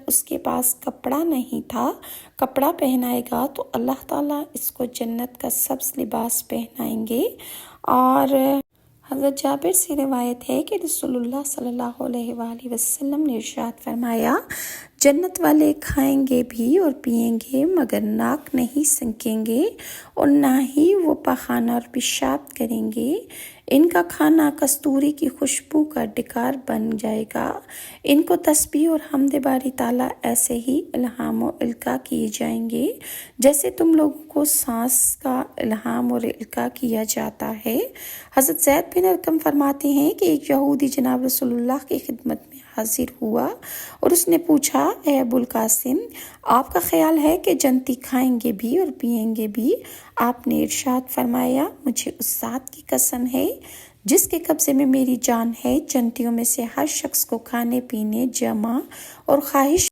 اس کے پاس کپڑا نہیں تھا، کپڑا پہنائے گا تو اللہ تعالیٰ اس کو جنت کا سبز لباس پہنائیں گے۔ اور حضرت جابر سے روایت ہے کہ رسول اللہ صلی اللہ علیہ وآلہ وسلم نے ارشاد فرمایا، جنت والے کھائیں گے بھی اور پیئیں گے مگر ناک نہیں سنکیں گے اور نہ ہی وہ پخانہ اور پیشاب کریں گے۔ ان کا کھانا کستوری کی خوشبو کا ڈکار بن جائے گا۔ ان کو تسبیح اور حمد باری تعالیٰ ایسے ہی الہام و القاء کیے جائیں گے جیسے تم لوگوں کو سانس کا الہام اور القاء کیا جاتا ہے۔ حضرت زید بن ارقم فرماتے ہیں کہ ایک یہودی جناب رسول اللہ کی خدمت میں حاضر ہوا اور اس نے پوچھا، اے ابو القاسم، آپ کا خیال ہے کہ جنتی کھائیں گے بھی اور پیئیں گے بھی؟ آپ نے ارشاد فرمایا، مجھے اس ذات کی قسم ہے جس کے قبضے میں میری جان ہے، جنتیوں میں سے ہر شخص کو کھانے پینے، جمع اور خواہش